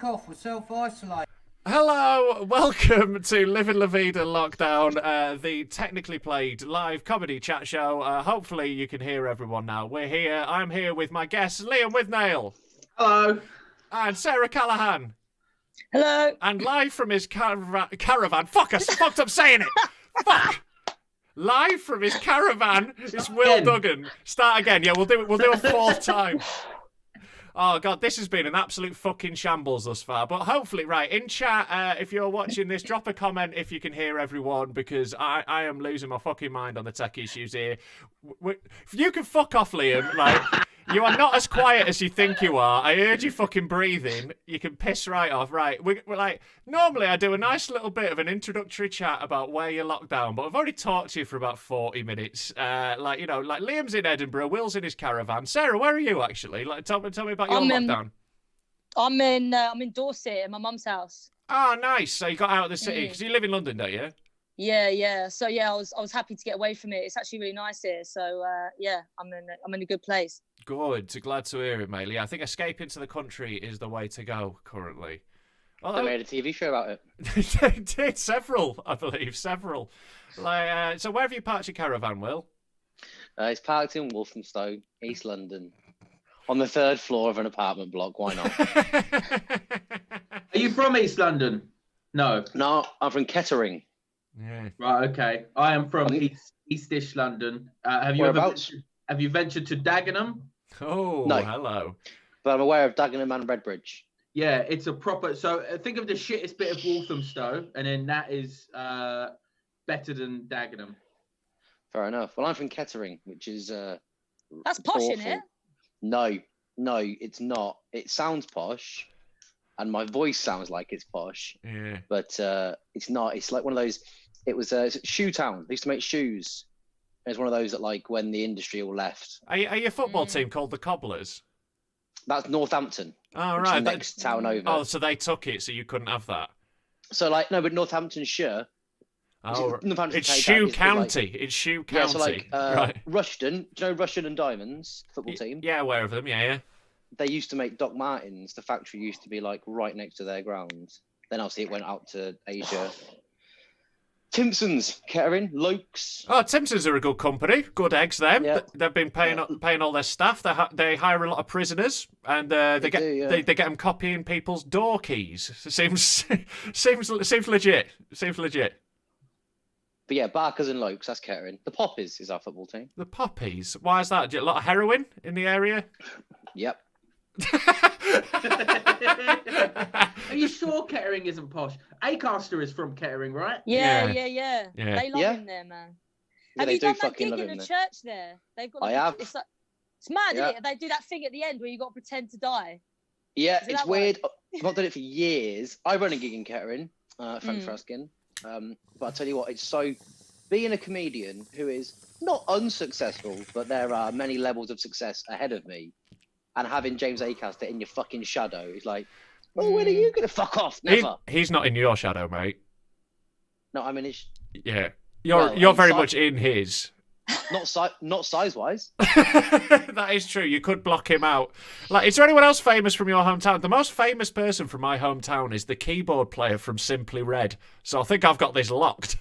off. We're self-isolating. Hello, welcome to Livin La Vida Lockdown, the technically played live comedy chat show. Hopefully you can hear everyone now. We're here. I'm here with my guests, Liam Withnail. Hello. And Sarah Callaghan. Hello. And live from his caravan. Fuck, I fucked up saying it. Fuck. Live from his caravan is Will Duggan. Start again. Yeah, we'll do a fourth time. Oh, God, this has been an absolute fucking shambles thus far. But hopefully, right, in chat, if you're watching this, drop a comment if you can hear everyone, because I am losing my fucking mind on the tech issues here. If you can fuck off, Liam, like, you are not as quiet as you think you are. I heard you fucking breathing. You can piss right off. Right, we're like, normally I do a nice little bit of an introductory chat about where you're locked down, but I've already talked to you for about 40 minutes. Like Liam's in Edinburgh, Will's in his caravan. Sarah, where are you actually? Like, tell me about your lockdown. I'm in Dorset at my mum's house. Oh, nice. So you got out of the city because you live in London, don't you? Yeah. So yeah, I was happy to get away from it. It's actually really nice here. So yeah, I'm in a good place. Good. Glad to hear it, mate. Yeah, I think escaping to the country is the way to go currently. They made a TV show about it. They did several, I believe, several. Like, so where have you parked your caravan, Will? It's parked in Walthamstow, East London, on the third floor of an apartment block. Why not? Are you from East London? No. No, I'm from Kettering. Yeah. Right. Okay. I am from Eastish London. Have you ventured to Dagenham? Oh, no. Hello. But I'm aware of Dagenham and Redbridge. Yeah, it's a proper. So think of the shittest bit of Walthamstow, and then that is better than Dagenham. Fair enough. Well, I'm from Kettering, which is that's posh, awful. isn't it? No, it's not. It sounds posh, and my voice sounds like it's posh. Yeah. But it's not. It's like one of those. It was Shoe Town. They used to make shoes. It's one of those that, like, when the industry all left. Are your football team called the Cobblers? That's Northampton. Oh, right. The next town over. Oh, so they took it, so you couldn't have that. So, like, no, but Northamptonshire. Oh, it's Shoe County. It's Shoe County. Yeah, so, like, right. Rushden. Do you know Rushden and Diamonds football team? Yeah, aware of them. Yeah. They used to make Doc Martens. The factory used to be, like, right next to their grounds. Then obviously it went out to Asia. Timpsons, Kettering, Lexx. Oh, Timpsons are a good company. Good eggs, them. Yeah. They've been paying all their staff. They hire a lot of prisoners, and they get them copying people's door keys. It seems legit. Seems legit. But yeah, Barkers and Lexx, that's Kettering. The Poppies is our football team. The Poppies. Why is that? A lot of heroin in the area? Yep. Are you sure Kettering isn't posh? Acaster is from Kettering, right? Yeah. They love him there, man. Yeah, have they you do done that fucking gig love in him a there. church there? They've got. I have. It's mad, Yeah. isn't it? They do that thing at the end where you got to pretend to die. Yeah, Is it it's that one? weird. I've not done it for years. I run a gig in Kettering. Thanks for asking. But I tell you what, it's so. Being a comedian who is not unsuccessful, but there are many levels of success ahead of me, and having James Acaster in your fucking shadow is like, oh, when are you gonna fuck off? Never. He's not in your shadow, mate. No, I'm in his. Yeah, you're very much in his. Not size wise. That is true. You could block him out. Like, is there anyone else famous from your hometown? The most famous person from my hometown is the keyboard player from Simply Red. So I think I've got this locked.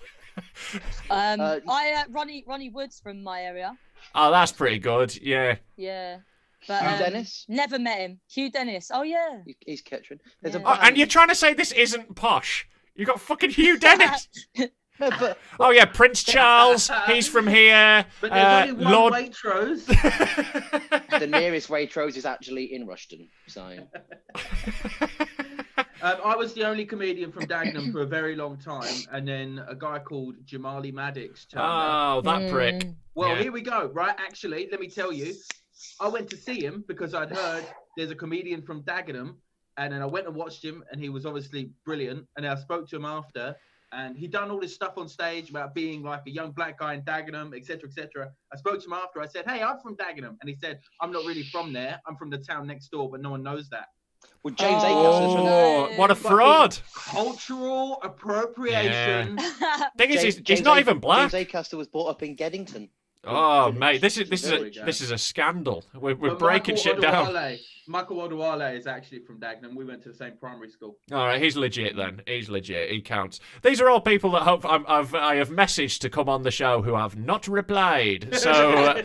Ronnie Woods from my area. Oh, that's pretty good. Yeah. Yeah. But, Hugh Dennis? Never met him. Hugh Dennis. Oh yeah. He's Kettering. There's Yeah. a And you're trying to say this isn't posh? You got fucking Hugh Dennis. No, but Oh yeah, Prince Charles. He's from here. But there's only one Lord. Waitrose. the nearest Waitrose is actually in Rushden. So I was the only comedian from Dagenham for a very long time, and then a guy called Jamali Maddox turned up. Oh, that prick. Well, Yeah. here we go. Right, actually, let me tell you. I went to see him because I'd heard there's a comedian from Dagenham, and then I went and watched him, and he was obviously brilliant. And then I spoke to him after, and he'd done all this stuff on stage about being like a young black guy in Dagenham, etc., etc. I spoke to him after. I said, "Hey, I'm from Dagenham," and he said, "I'm not really from there. I'm from the town next door, but no one knows that." well, James Acaster's from there. Oh, what a fraud. Cultural appropriation. Thing is, he's James not even black. James Acaster was brought up in Geddington. Oh, village. mate, this There we go. is a scandal. We're But breaking shit down. Michael Odewale is actually from Dagenham. We went to the same primary school. All right, he's legit then. He's legit. He counts. These are all people that I have messaged to come on the show who have not replied. So,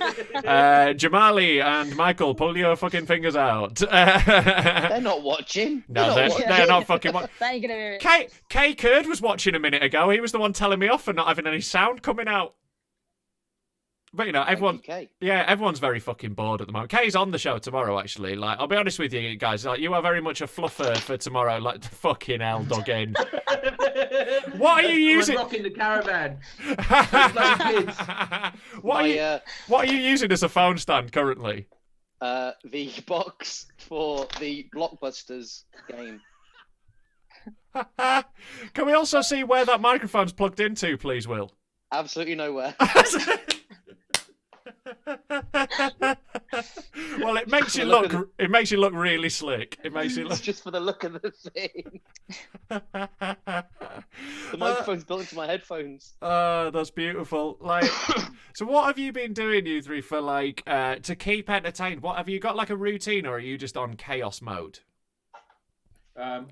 Jamali and Michael, pull your fucking fingers out. They're not watching. No, they're not fucking watching. They ain't gonna hear it. Kay Kurd was watching a minute ago. He was the one telling me off for not having any sound coming out. But you know, everyone's very fucking bored at the moment. Kay's on the show tomorrow, actually. Like, I'll be honest with you guys. Like, you are very much a fluffer for tomorrow. Like, fucking hell, Duggan. What are you using? We're rocking the caravan. What are you using as a phone stand currently? The box for the Blockbusters game. Can we also see where that microphone's plugged into, please, Will? Absolutely nowhere. Well, it makes you look really slick. It makes you look. It's just for the look of the thing. The microphone's built into my headphones. That's beautiful. Like, so what have you been doing, you three, for like to keep entertained? What have you got, like a routine, or are you just on chaos mode?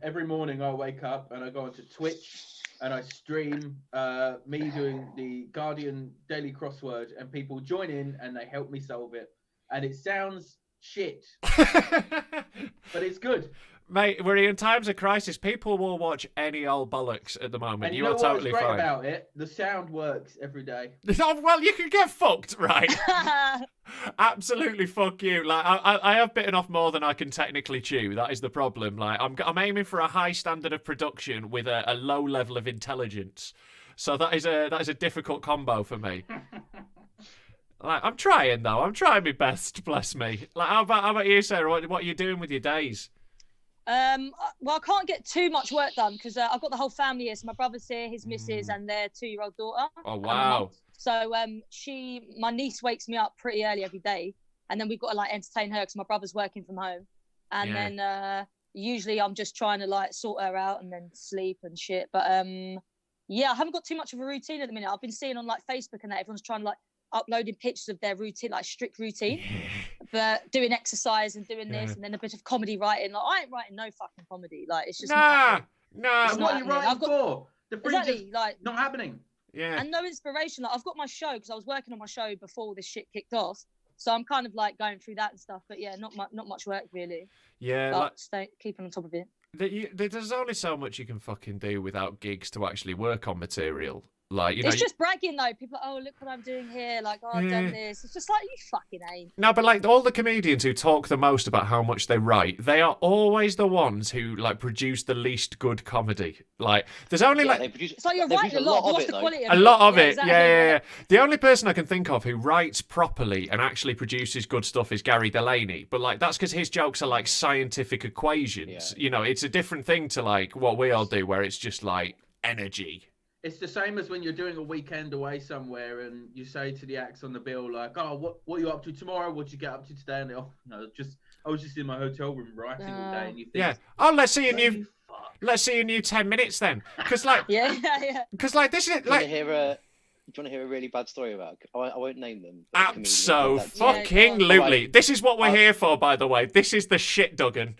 Every morning I wake up and I go onto Twitch and I stream me doing the Guardian daily crossword, and people join in and they help me solve it. And it sounds shit, but it's good. Mate, we're in times of crisis. People will watch any old bollocks at the moment. And you are what's totally great fine about it? The sound works every day. Oh, well, you can get fucked, right? Absolutely, fuck you. Like, I have bitten off more than I can technically chew. That is the problem. Like, I'm aiming for a high standard of production with a low level of intelligence. So that is a difficult combo for me. Like, I'm trying though. I'm trying my best. Bless me. Like, how about you, Sarah? What are you doing with your days? Well, I can't get too much work done because I've got the whole family here. So my brother's here, his missus, and their 2-year-old daughter. Oh wow! So my niece wakes me up pretty early every day, and then we've got to like entertain her because my brother's working from home, and then usually I'm just trying to like sort her out and then sleep and shit. But yeah, I haven't got too much of a routine at the minute. I've been seeing on like Facebook and that everyone's trying to like uploading pictures of their routine, like strict routine, but doing exercise and doing this and then a bit of comedy writing. Like, I ain't writing no fucking comedy. Like, it's just nah. What are you writing for? The fringe exactly, is like not happening. Yeah. And no inspiration. Like, I've got my show because I was working on my show before this shit kicked off, so I'm kind of like going through that and stuff. But yeah, not much work really. Yeah, but keeping on top of it. There's only so much you can fucking do without gigs to actually work on material. Like, you know, it's just bragging though. People are like, oh, look what I'm doing here. Like, oh, I've done this. It's just like, you fucking ain't. No, but like all the comedians who talk the most about how much they write, they are always the ones who like produce the least good comedy. Like, there's only it's like you're writing a lot. What's the quality of it? A lot of it. Exactly. Yeah. The only person I can think of who writes properly and actually produces good stuff is Gary Delaney. But like, that's because his jokes are like scientific equations. Yeah. You know, it's a different thing to like what we all do, where it's just like energy. It's the same as when you're doing a weekend away somewhere and you say to the acts on the bill, like, oh, what are you up to tomorrow? What'd you get up to today? And I was just in my hotel room writing all day. And you think, oh, let's see a new 10 minutes then. Because like, because like this is like. Do you want to hear a really bad story about? I won't name them. Absolutely. Right. This is what we're here for, by the way. This is the shit, Duggan.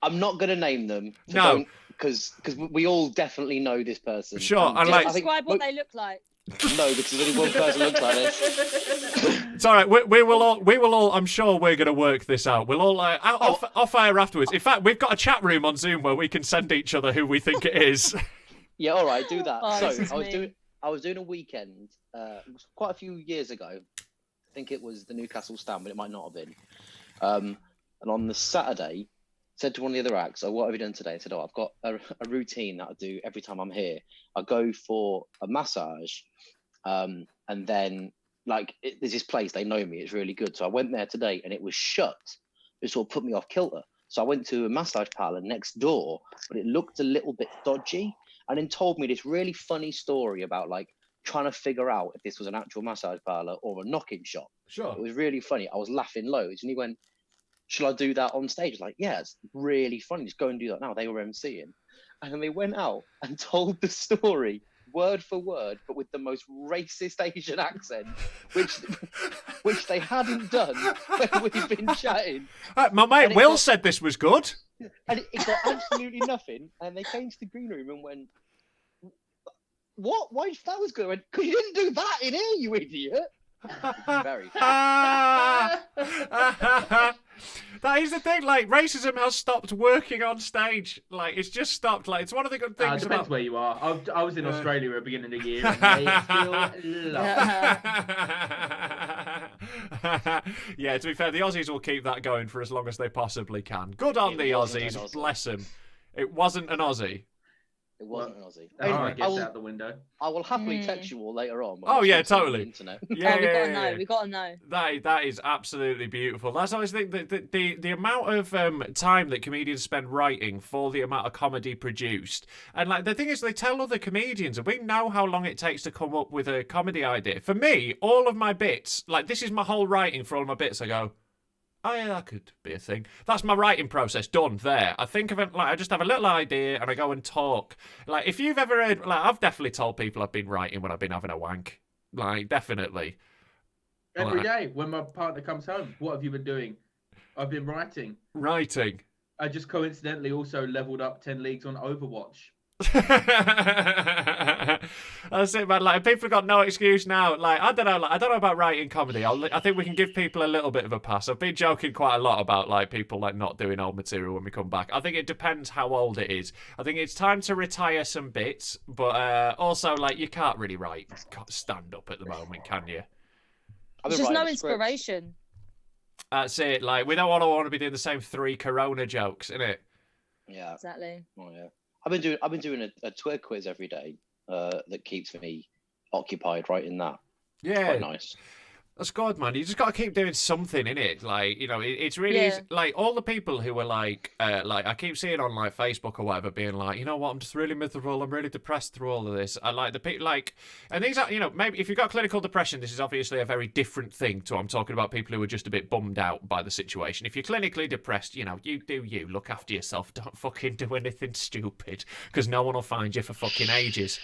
I'm not gonna name them. No. Because we all definitely know this person. Sure, and like describe what they look like. No, because only one person looks like this. It's all right. We will all. I'm sure we're gonna work this out. We'll all off air afterwards. In fact, we've got a chat room on Zoom where we can send each other who we think it is. Yeah, all right, do that. So I was doing a weekend quite a few years ago. I think it was the Newcastle stand, but it might not have been. And on the Saturday, said to one of the other acts, "Oh, what have you done today?" I said, "Oh, I've got a routine that I do every time I'm here. I go for a massage, and then there's this place, they know me, it's really good. So I went there today, and it was shut. It sort of put me off kilter. So I went to a massage parlor next door, but it looked a little bit dodgy, and then told me this really funny story about like trying to figure out if this was an actual massage parlor or a knocking shop. Sure, it was really funny. I was laughing loads, and he went, "Shall I do that on stage?" I was like, yeah, it's really funny. Just go and do that now. They were emceeing. And then they went out and told the story word for word, but with the most racist Asian accent, which they hadn't done when we've been chatting. My mate Will said this was good. And it got absolutely nothing. And they came to the green room and went, "What? Why? That was good." Because you didn't do that in here, you idiot. Very That is the thing, like, racism has stopped working on stage. Like, it's just stopped. Like, it's one of the good things depends about... where you are. I was in Australia at the beginning of the year, and they still love it. Yeah, to be fair, the Aussies will keep that going for as long as they possibly can. Good on the Aussies, bless them. It wasn't an Aussie. It wasn't an Aussie. Anyway, gets out the window. I will happily text you all later on. Oh yeah, totally. Internet. Yeah, we gotta know. That is absolutely beautiful. That's always the amount of time that comedians spend writing for the amount of comedy produced. And like the thing is, they tell other comedians, and we know how long it takes to come up with a comedy idea. For me, all of my bits, like this is my whole writing for all my bits. I go, oh yeah, that could be a thing. That's my writing process done there. I think of it like I just have a little idea and I go and talk. Like if you've ever heard, like I've definitely told people I've been writing when I've been having a wank. Like definitely. Every day when my partner comes home, what have you been doing? I've been writing. Writing. I just coincidentally also leveled up 10 leagues on Overwatch. That's it, man. Like people have got no excuse now. Like I don't know. Like, I don't know about writing comedy. I think we can give people a little bit of a pass. I've been joking quite a lot about like people like not doing old material when we come back. I think it depends how old it is. I think it's time to retire some bits, but also like you can't really write stand up at the moment, can you? There's just no inspiration. That's it. Like we don't want to be doing the same 3 Corona jokes, innit? Yeah. Exactly. Oh yeah. I've been doing a Twitter quiz every day that keeps me occupied writing that. Yeah, it's quite nice. That's good, man. You just got to keep doing something in it. Like you know, it's really easy. Like all the people who are like I keep seeing on like Facebook or whatever, being like, you know what, I'm just really miserable. I'm really depressed through all of this. I like the people like, and these are, you know, maybe if you've got clinical depression, this is obviously a very different thing to I'm talking about people who are just a bit bummed out by the situation. If you're clinically depressed, you know, you do you. Look after yourself. Don't fucking do anything stupid because no one will find you for fucking ages.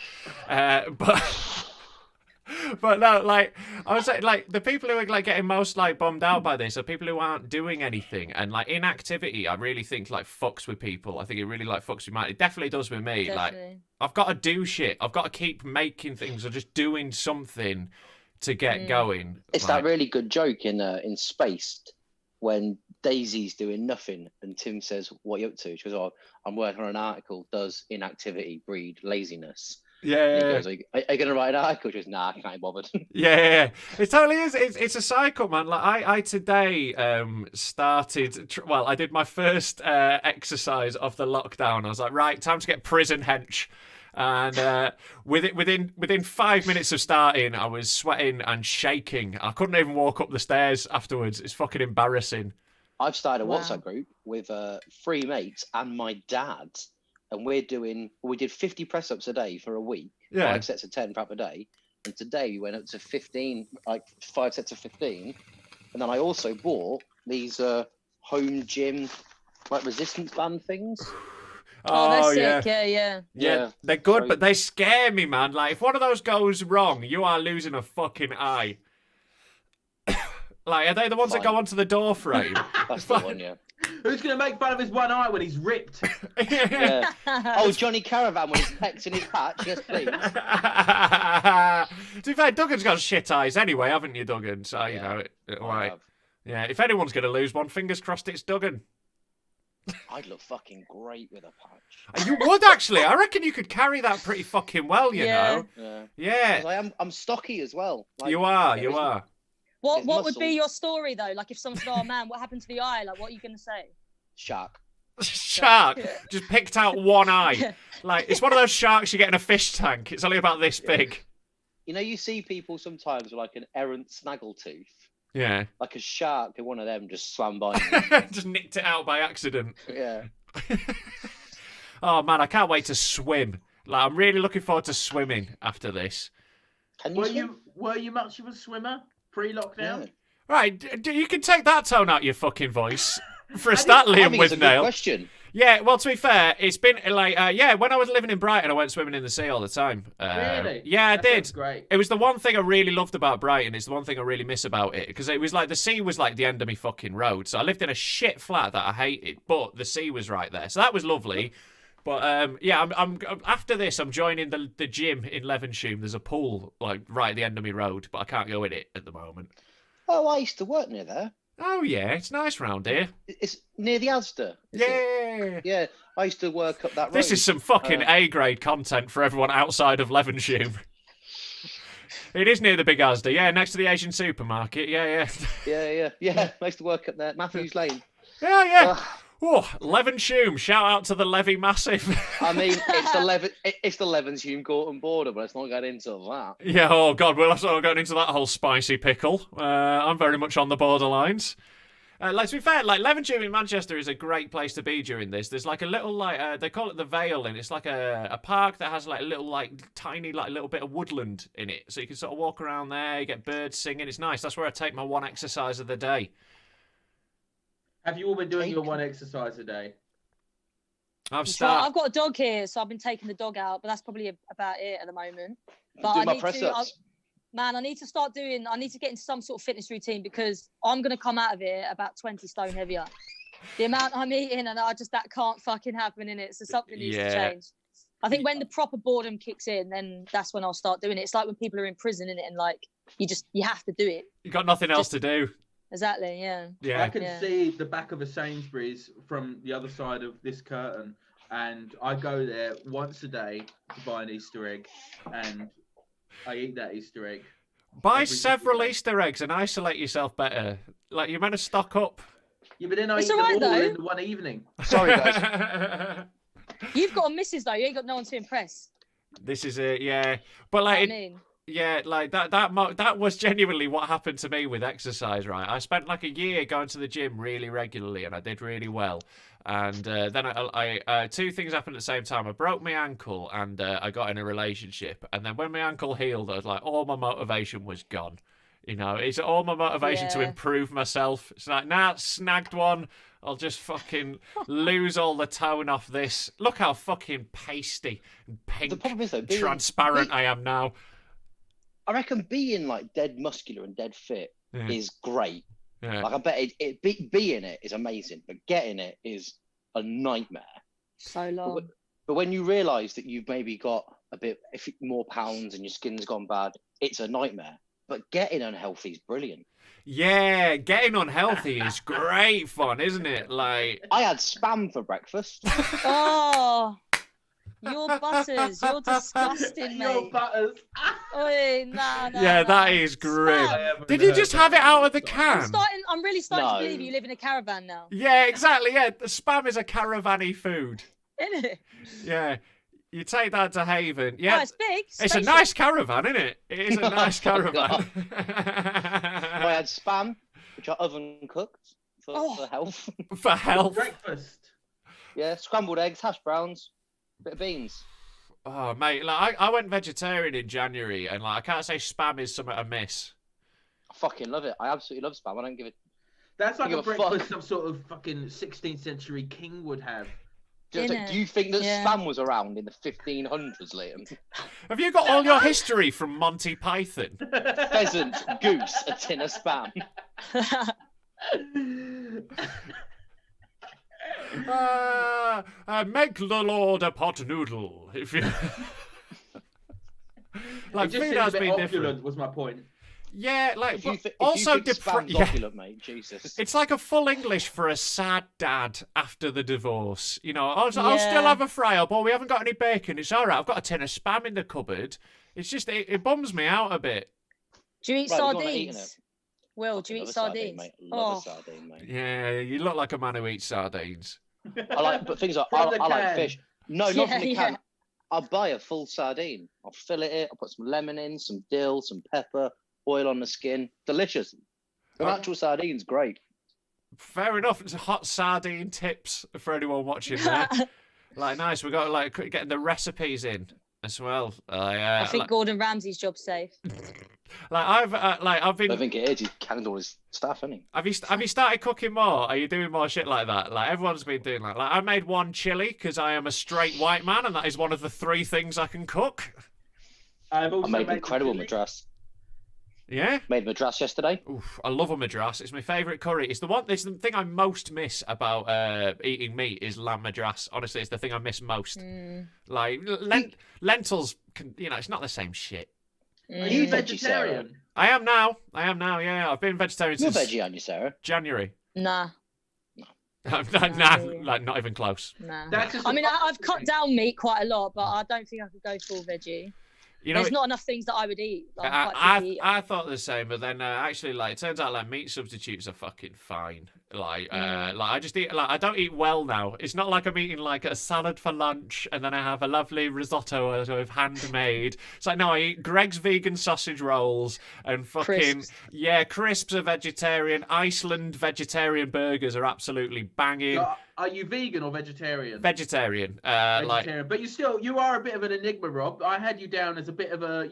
But no, like I would say, like the people who are like getting most like bummed out by this are people who aren't doing anything, and like inactivity. I really think like fucks with people. I think it really like fucks with me. It definitely does with me. Definitely. Like I've got to do shit. I've got to keep making things or just doing something to get going. It's like, that really good joke in Spaced when Daisy's doing nothing and Tim says, "What are you up to?" She goes, "Oh, I'm working on an article. Does inactivity breed laziness?" Yeah. He goes, are you going to write an article? She goes, "Nah, I can't be bothered." Yeah. It totally is. It's a cycle, man. Like I today started. Well, I did my first exercise of the lockdown. I was like, right, time to get prison hench. And within 5 minutes of starting, I was sweating and shaking. I couldn't even walk up the stairs afterwards. It's fucking embarrassing. I've started a WhatsApp group with 3 mates and my dad. And we did 50 press ups a day for a week, 5 sets of 10 prep a day. And today we went up to 15, like 5 sets of 15. And then I also bought these home gym, like resistance band things. Oh, that's sick. Yeah, they're good, but they scare me, man. Like, if one of those goes wrong, you are losing a fucking eye. Like, are they the ones that go onto the door frame? That's the one, yeah. Who's going to make fun of his one eye when he's ripped? Yeah. Oh, Johnny Caravan with his pecs in his patch. Yes, please. To be fair, Duggan's got shit eyes anyway, haven't you, Duggan? So, you know, yeah, if anyone's going to lose one, fingers crossed it's Duggan. I'd look fucking great with a patch. You would, actually. I reckon you could carry that pretty fucking well, you know? Yeah. I'm stocky as well. Like, you are. What would be your story though? Like if someone said, "Oh man, what happened to the eye?" Like what are you gonna say? Shark. Just picked out one eye. Like it's one of those sharks you get in a fish tank. It's only about this big. You know, you see people sometimes with like an errant snaggletooth. Yeah. Like a shark, and one of them just swam by me. Just nicked it out by accident. Yeah. Oh man, I can't wait to swim. Like I'm really looking forward to swimming after this. Were you much of a swimmer pre-lockdown? Yeah. Right, you can take that tone out your fucking voice for a start, Liam Withnail. Question. Yeah, well, to be fair, it's been like, when I was living in Brighton, I went swimming in the sea all the time. Really? Yeah, I That did. sounds great. It was the one thing I really loved about Brighton. It's the one thing I really miss about it, because it was like the sea was like the end of me fucking road. So I lived in a shit flat that I hated, but the sea was right there. So that was lovely. But I'm after this, I'm joining the gym in Levenshulme. There's a pool like right at the end of me road, but I can't go in it at the moment. Oh, I used to work near there. Oh yeah, it's nice round here. It's near the Asda. Is it? Yeah. Yeah, I used to work up that road. This is some fucking A-grade content for everyone outside of Levenshulme. It is near the Big Asda, yeah, next to the Asian supermarket, yeah. Yeah. I used to work up there, Matthews Lane. Yeah. Oh, Levenshulme, shout out to the Levy Massive. I mean, it's the Levenshulme Gorton border, but let's not get into that. Yeah, oh God, we'll have to get into that whole spicy pickle. I'm very much on the borderlines. To be fair, like Levenshulme in Manchester is a great place to be during this. There's like a little like they call it the Vale, and it's like a park that has like a little like tiny like little bit of woodland in it, so you can sort of walk around there. You get birds singing. It's nice. That's where I take my one exercise of the day. Have you all been doing your one exercise a day? I've got a dog here, so I've been taking the dog out, but that's probably about it at the moment. But Do my press-ups. I need to get into some sort of fitness routine, because I'm going to come out of it about 20 stone heavier. The amount I'm eating, and that can't fucking happen in it. So something needs to change. I think when the proper boredom kicks in, then that's when I'll start doing it. It's like when people are in prison, in it, and like you have to do it. You got nothing else to do. Exactly, yeah. I can see the back of a Sainsbury's from the other side of this curtain, and I go there once a day to buy an Easter egg, and I eat that Easter egg. Buy several Easter eggs and isolate yourself better. Like, you're meant to stock up. Yeah, but then I It's eat them alright, all though. in one evening. Sorry, guys. You've got a missus, though. You ain't got no one to impress. This is it, yeah. But like, yeah, like that was genuinely what happened to me with exercise, right? I spent like a year going to the gym really regularly, and I did really well. And then I two things happened at the same time. I broke my ankle, and I got in a relationship. And then when my ankle healed, I was like, all my motivation was gone. You know, it's all my motivation to improve myself. It's like, snagged one. I'll just fucking lose all the tone off this. Look how fucking pasty and pink, The problem is, though, transparent I am now. I reckon being like dead muscular and dead fit is great. Yeah. Like, I bet being it is amazing, but getting it is a nightmare. So long. But when you realise that you've maybe got a bit more pounds and your skin's gone bad, it's a nightmare. But getting unhealthy is brilliant. Yeah, getting unhealthy is great fun, isn't it? Like, I had spam for breakfast. Oh, your butters. You're disgusting, mate. Your butters. Oi, nah. yeah, that is grim. Did you just have it out of the can? I'm really starting No. to believe you live in a caravan now. Yeah, exactly. Yeah, the spam is a caravan-y food. Isn't it? Yeah. You take that to Haven. Yeah, Oh, it's big. it's a nice caravan, isn't it? It is a nice caravan. I had spam, which I oven cooked for health. For health. Breakfast. Yeah, scrambled eggs, hash browns, bit of beans. Oh, mate, like I went vegetarian in January, and like I can't say spam is something I miss. I fucking love it. I absolutely love spam. I don't give it. That's like Give a a fuck. breakfast some sort of fucking 16th century king would have. Do you think that spam was around in the 1500s, Liam? Have you got all your history from Monty Python? Pheasant, goose, a tin of spam. Make the Lord a pot noodle. If you like, It just food seems a has bit been opulent, different. was my point. Yeah, like If you also think spam's opulent, mate, Jesus. It's like a full English for a sad dad after the divorce. You know, I'll still have a fry up, or we haven't got any bacon. It's all right. I've got a tin of spam in the cupboard. It's just it bums me out a bit. Do you eat Right, we've got to eat sardines? Will, do you eat sardines? Love a sardine, mate. Yeah, you look like a man who eats sardines. But things like I like fish. No, not from the can. I'll buy a full sardine. I'll fillet it. I'll put some lemon in, some dill, some pepper, oil on the skin. Delicious. The actual sardine's great. Fair enough. It's hot sardine tips for anyone watching there. Like, nice. We got like getting the recipes in. as well. I think Gordon Ramsay's job's safe. I've been. I think it is. He's canned all his stuff, hasn't he? Have you started cooking more? Are you doing more shit like that? Like everyone's been doing like I made one chili because I am a straight white man, and that is one of the 3 things I can cook. I've also I made incredible madras. Yeah, made madras yesterday. Oof, I love a madras. It's my favourite curry. It's the thing I most miss about eating meat is lamb madras. Honestly, it's the thing I miss most. Like lentils, it's not the same shit. Are you vegetarian? I am now. Yeah, I've been vegetarian You're since veggie, aren't you, Sarah? January. Nah. Like not even close. Nah. I've cut down meat quite a lot, but I don't think I could go full veggie. There's not enough things that I would eat. Like, I thought the same, but then actually, like, it turns out like meat substitutes are fucking fine. Like I just eat I don't eat well now. It's not like I'm eating like a salad for lunch and then I have a lovely risotto I've handmade. It's like no, I eat Greg's vegan sausage rolls and fucking crisps are vegetarian. Iceland vegetarian burgers are absolutely banging. So, are you vegan or vegetarian? Vegetarian. Vegetarian. But you are a bit of an enigma, Rob. I had you down as a bit of an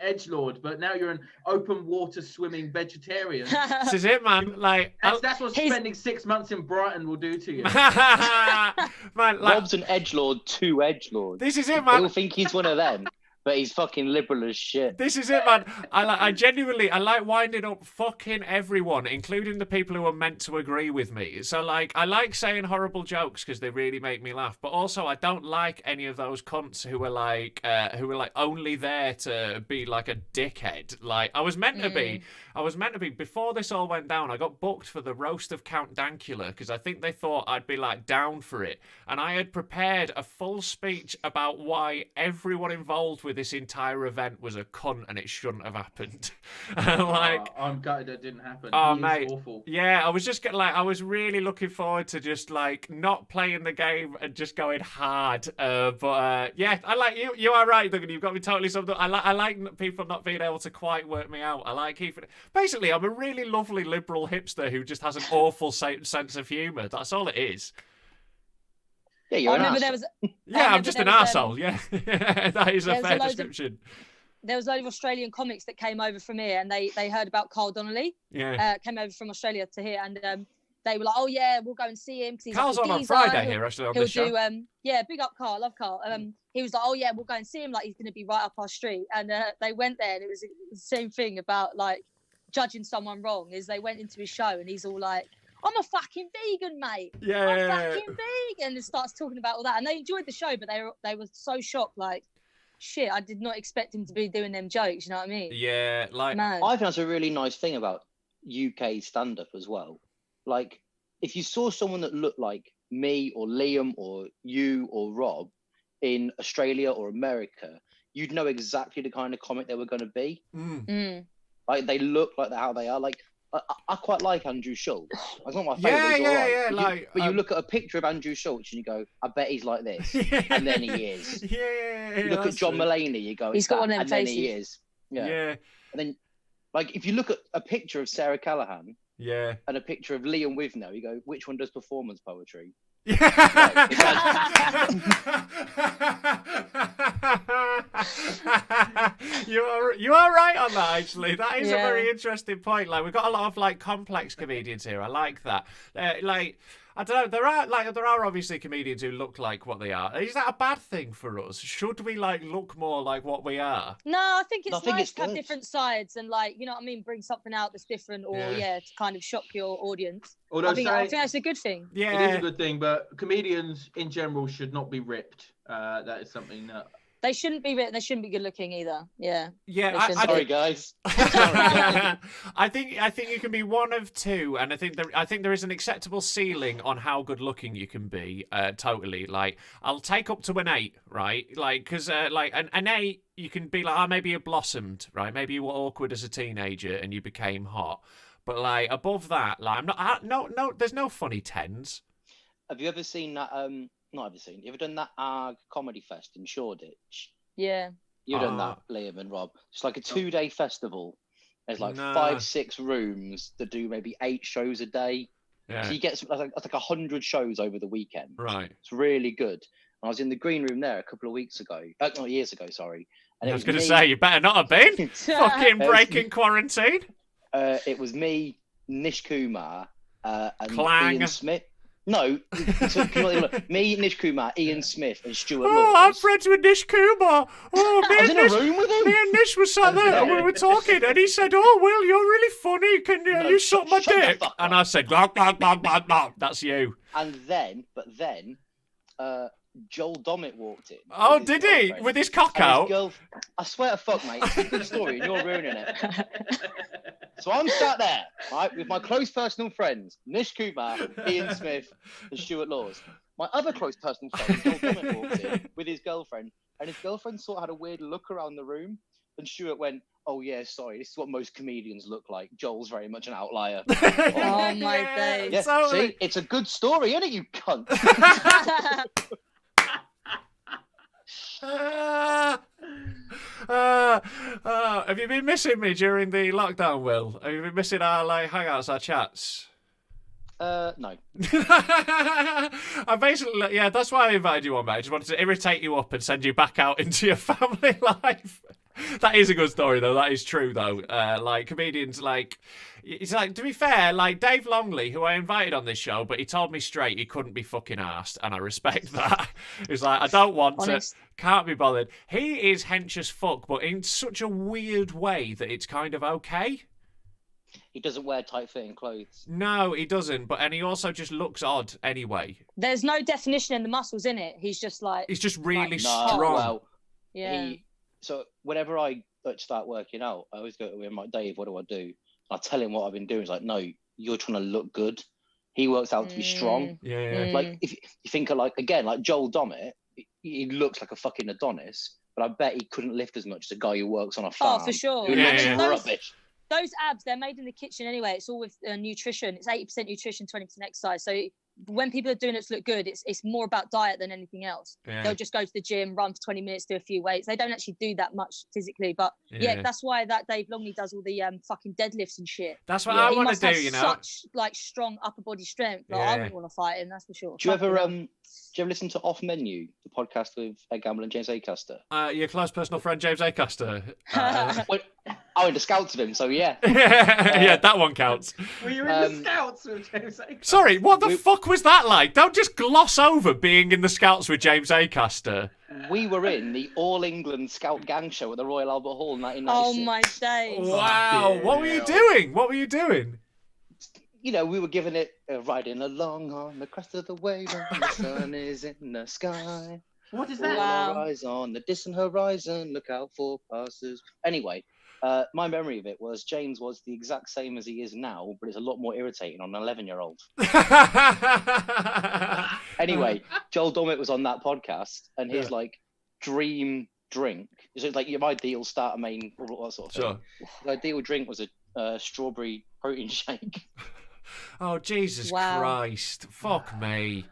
edgelord, but now you're an open water swimming vegetarian. This is it, man. Like that's what spending 6 months in Brighton will do to you. Man, Rob's an edgelord, 2 edgelords. This is it, man. He'll think he's one of them, but he's fucking liberal as shit. This is it, man. I genuinely like winding up fucking everyone, including the people who are meant to agree with me. So like, I like saying horrible jokes because they really make me laugh. But also, I don't like any of those cunts who are like only there to be like a dickhead. Like I was meant to be. Before this all went down, I got booked for the roast of Count Dankula because I think they thought I'd be like down for it, and I had prepared a full speech about why everyone involved with this entire event was a cunt and it shouldn't have happened. I'm gutted that didn't happen. Mate, awful. Yeah, I was just I was really looking forward to just like not playing the game and just going hard. But I like you. You are right, Duggan. You've got me totally summed up. I like people not being able to quite work me out. I like keeping it. Basically, I'm a really lovely liberal hipster who just has an awful sense of humour. That's all it is. Yeah, you're I'm just an arsehole. Yeah, that is a fair description. There was a load of Australian comics that came over from here, and they heard about Carl Donnelly. Yeah. Came over from Australia to here, and they were like, "Oh yeah, we'll go and see him." He's Carl's like on Friday here, actually, on this show. Big up Carl, love Carl. He was like, "Oh yeah, we'll go and see him. Like he's going to be right up our street." And they went there, and it was the same thing about like judging someone wrong. Is they went into his show, and he's all like, "I'm a fucking vegan, mate. I'm fucking vegan," and starts talking about all that. And they enjoyed the show, but they were so shocked, like, shit, I did not expect him to be doing them jokes. You know what I mean? Yeah, like Man. I think that's a really nice thing about UK stand-up as well. Like, if you saw someone that looked like me or Liam or you or Rob in Australia or America, you'd know exactly the kind of comic they were going to be. Like, they look like how they are. Like, I quite like Andrew Schultz. It's not my favourite. Yeah. But you look at a picture of Andrew Schultz and you go, I bet he's like this. And then he is. Yeah. You look at John Mulaney, you go, he's got one of them and faces. then he is. Yeah. And then, like, if you look at a picture of Sarah Callaghan and a picture of Liam Withnail, you go, which one does performance poetry? You are right on that, actually. That is a very interesting point. Like, we've got a lot of like complex comedians here. I like that. I don't know. There are obviously comedians who look like what they are. Is that a bad thing for us? Should we like look more like what we are? No, I think it's nice to have different sides and like, you know what I mean, bring something out that's different or to kind of shock your audience. Although I think that's a good thing. Yeah, it is a good thing, but comedians in general should not be ripped. That is something that they shouldn't be written. They shouldn't be good looking either. Yeah. Sorry, guys. I think you can be one of two, and I think there is an acceptable ceiling on how good looking you can be. Totally. Like, I'll take up to an 8, right? Like, because like an 8, you can be like, maybe you blossomed, right? Maybe you were awkward as a teenager and you became hot. But like above that, like I'm not. No. There's no funny 10s. Have you ever seen that? Not ever seen. You ever done that ARG Comedy Fest in Shoreditch? Yeah. You've done that, Liam and Rob. It's like a 2-day festival. There's like 5-6 rooms that do maybe 8 shows a day. Yeah. So you get like 100 shows over the weekend. Right. It's really good. I was in the green room there a couple of weeks ago. Not years ago, sorry. And I was going to say, you better not have been. Fucking breaking quarantine. It was me, Nish Kumar, and Clang. Ian Smith. No, me, Nish Kumar, Ian Smith, and Stuart Oh, Laws. I'm friends with Nish Kumar. Oh, I was in a room with him. Me and Nish were sat there and we were talking, and he said, "Oh, Will, you're really funny. Can you suck my shut the dick?" fuck And up. I said, "Blah, blah, blah, blah, blah." That's you. And then, Joel Dommett walked in. Oh, with his did he? girlfriend. With his cock And his out? girl, I swear to fuck, mate, it's a good story, and you're ruining it. So I'm sat there, right, with my close personal friends, Nish Kumar, Ian Smith, and Stuart Laws. My other close personal friend, Joel Dommett, walked in with his girlfriend, and his girlfriend sort of had a weird look around the room, and Stuart went, "Oh yeah, sorry, this is what most comedians look like. Joel's very much an outlier." Oh my days. Yeah, totally. see, it's a good story, isn't it, you cunt? Have you been missing me during the lockdown, Will? Have you been missing our hangouts, our chats? No. I basically, yeah, that's why I invited you on, mate. I just wanted to irritate you up and send you back out into your family life. That is a good story, though. That is true, though. Comedians, it's like, to be fair, Dave Longley, who I invited on this show, but he told me straight he couldn't be fucking arsed, and I respect that. He's like, I don't want Honest. to, can't be bothered. He is hench as fuck, but in such a weird way that it's kind of okay. He doesn't wear tight-fitting clothes. No, he doesn't, and he also just looks odd anyway. There's no definition in the muscles in it. He's just like, He's just really No, strong. well, yeah. So whenever I start working out, I always go to him like, "Dave, what do I do?" I tell him what I've been doing. He's like, "No, you're trying to look good." He works out to be strong. Yeah. Like if you think of like Joel Dommett, he looks like a fucking Adonis, but I bet he couldn't lift as much as a guy who works on a farm. Oh, for sure. Who Yeah, looks yeah. rubbish. Those abs, they're made in the kitchen anyway. It's all with nutrition. It's 80% nutrition, 20% exercise. So when people are doing it to look good, it's more about diet than anything else. Yeah. They'll just go to the gym, run for 20 minutes, do a few weights. They don't actually do that much physically. But yeah, that's why that Dave Longley does all the fucking deadlifts and shit. That's what I He want to must do, have you know. such strong upper body strength. Like, I wouldn't want to fight him, that's for sure. Do you Fucking hell. ever listen to Off Menu, the podcast with Ed Gamble and James Acaster? Your close personal friend James Acaster. Well, I went to Scouts with him, so yeah. Yeah, that one counts. Were you in the Scouts with James Acaster? Sorry, what the fuck was that like? Don't just gloss over being in the Scouts with James Acaster. We were in the All England Scout Gang Show at the Royal Albert Hall in 1996. Oh my days. Wow, what were you doing? What were you doing? You know, we were giving it riding along on the crest of the wave, and the sun is in the sky. What is All that? Wow. eyes on the distant horizon, look out for passers. Anyway, my memory of it was James was the exact same as he is now, but it's a lot more irritating on an 11-year-old. Anyway, Joel Dommett was on that podcast, and his dream drink. So it's like your ideal starter main, all that sort of thing. Sure. The ideal drink was a strawberry protein shake. Oh, Jesus Wow. Christ. Fuck me.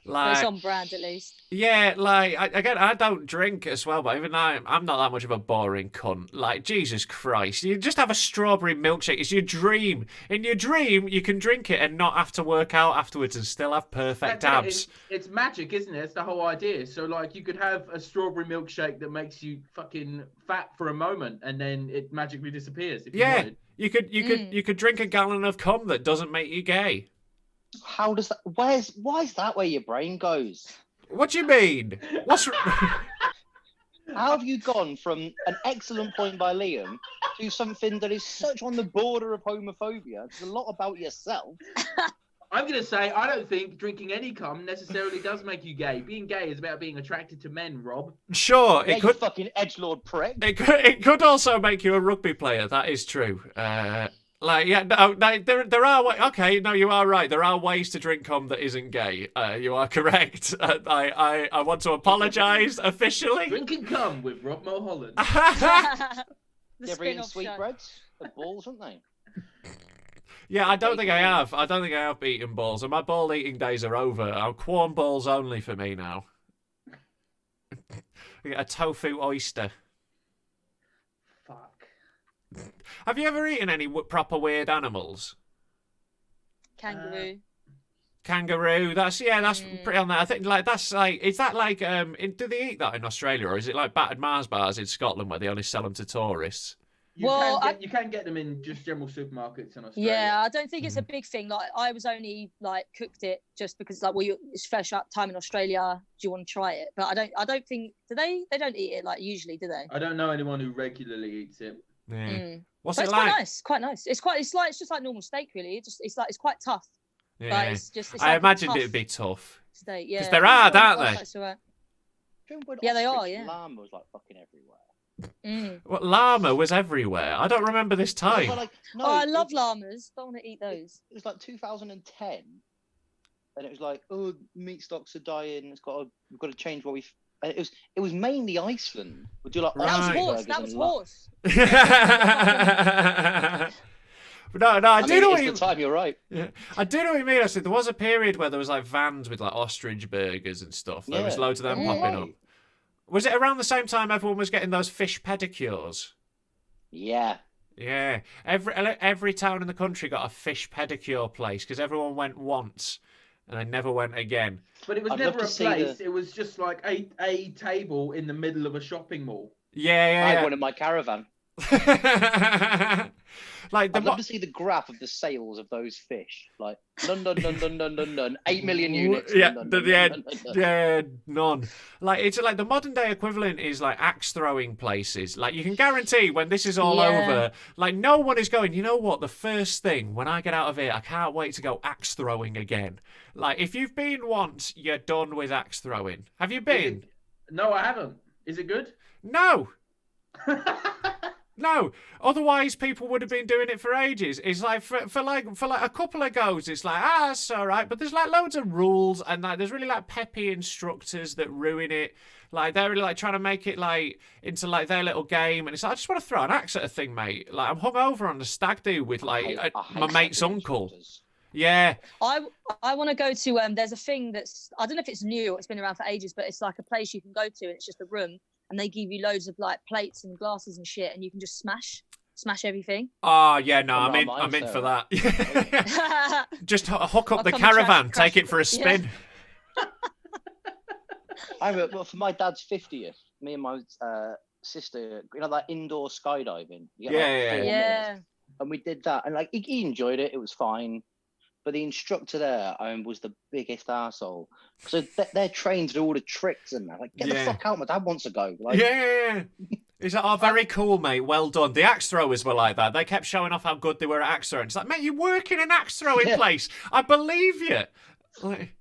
But it's on brand at least. Yeah, I don't drink as well, but even I'm not that much of a boring cunt. Like, Jesus Christ. You just have a strawberry milkshake. It's your dream. In your dream, you can drink it and not have to work out afterwards and still have perfect abs. It's magic, isn't it? It's the whole idea. So, you could have a strawberry milkshake that makes you fucking fat for a moment, and then it magically disappears. If you wanted. You could drink a gallon of cum that doesn't make you gay. How does that? Why is that where your brain goes? What do you mean? How have you gone from an excellent point by Liam to something that is such on the border of homophobia? It's a lot about yourself. I'm going to say, I don't think drinking any cum necessarily does make you gay. Being gay is about being attracted to men, Rob. Sure, Yeah, it you could. fucking edgelord prick. It could also make you a rugby player. That is true. There are okay. No, you are right. There are ways to drink cum that isn't gay. You are correct. I want to apologise officially. Drinking cum with Rob Mulholland. The You ever eaten spin-off show. sweetbreads? They're balls, aren't they? Yeah, I don't think I have. I don't think I have eaten balls, and my ball eating days are over. I'm corn balls only for me now. We get a tofu oyster. Fuck. Have you ever eaten any proper weird animals? Kangaroo. Kangaroo. That's pretty on there. I think like that's like is that like do they eat that in Australia or is it like battered Mars bars in Scotland where they only sell them to tourists? You Well, you can get them in just general supermarkets in Australia. Yeah, I don't think it's a big thing. Like I was only like cooked it just because like it's fresh up time in Australia. Do you want to try it? But I don't think they don't eat it like usually, do they? I don't know anyone who regularly eats it. Yeah. What's But it it's like? quite nice. It's just like normal steak really. It's quite tough. Yeah. But it's I like imagined it'd be tough. steak. Yeah. Because they're hard, aren't they? That's all right. Yeah, they are, yeah. Llama was like fucking everywhere. What llama was everywhere? I don't remember this time. Like, no, I love llamas. Don't want to eat those. It was like 2010, and it was like, oh, meat stocks are dying. We've got to change what we've. And it was mainly Iceland. Would you like? That was Iceland horse. burgers That was horse. No, I do know what you. The time, you're right. Yeah, I do know what you mean. Actually, there was a period where there was like vans with like ostrich burgers and stuff. There was loads of them popping up. Was it around the same time everyone was getting those fish pedicures? Yeah. Yeah. Every town in the country got a fish pedicure place because everyone went once and they never went again. But it was never a place. It was just like a table in the middle of a shopping mall. Yeah. I had one in my caravan. Like I'd love to see the graph of the sales of those fish. Like none, 8 million units. Yeah, none. Like it's like the modern day equivalent is like axe throwing places. Like you can guarantee when this is all over, like no one is going. You know what? The first thing when I get out of here, I can't wait to go axe throwing again. Like if you've been once, you're done with axe throwing. Have you been? No, I haven't. Is it good? No. No, otherwise people would have been doing it for ages. It's like for like a couple of goes, it's like that's all right, but there's like loads of rules and like there's really like peppy instructors that ruin it. Like they're really like trying to make it like into like their little game, and it's like I just want to throw an axe at a thing, mate. Like I'm hungover on the stag do with like my mate's uncle. Yeah. I want to go to there's a thing that's I don't know if it's new or it's been around for ages, but it's like a place you can go to and it's just a room. And they give you loads of like plates and glasses and shit, and you can just smash everything. Oh yeah, no, I'm in for that. Just hook up the caravan, take it for a spin. Yeah. Well, for my dad's 50th, me and my sister, you know, that indoor skydiving. Yeah. And we did that, and like he enjoyed it. It was fine. But the instructor there was the biggest arsehole. So they're trained to do all the tricks and that. Like, get the fuck out, my dad wants to go. Like, yeah. He's like, oh, very cool, mate. Well done. The axe throwers were like that. They kept showing off how good they were at axe throwing. It's like, mate, you work in an axe throwing place. I believe you. Like...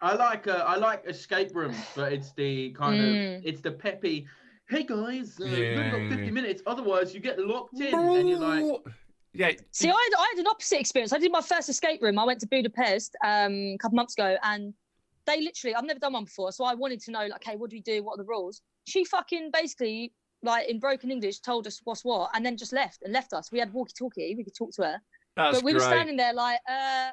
I like escape rooms, but it's the kind of it's the peppy. Hey guys, you've only got 50 minutes. Otherwise, you get locked in, and you're like. Yeah. See, I had an opposite experience. I did my first escape room. I went to Budapest a couple months ago, and they literally, I've never done one before, so I wanted to know, like, hey, what do we do? What are the rules? She fucking basically, like, in broken English, told us what's what, and then just left us. We had walkie-talkie. We could talk to her. But we were standing there like, I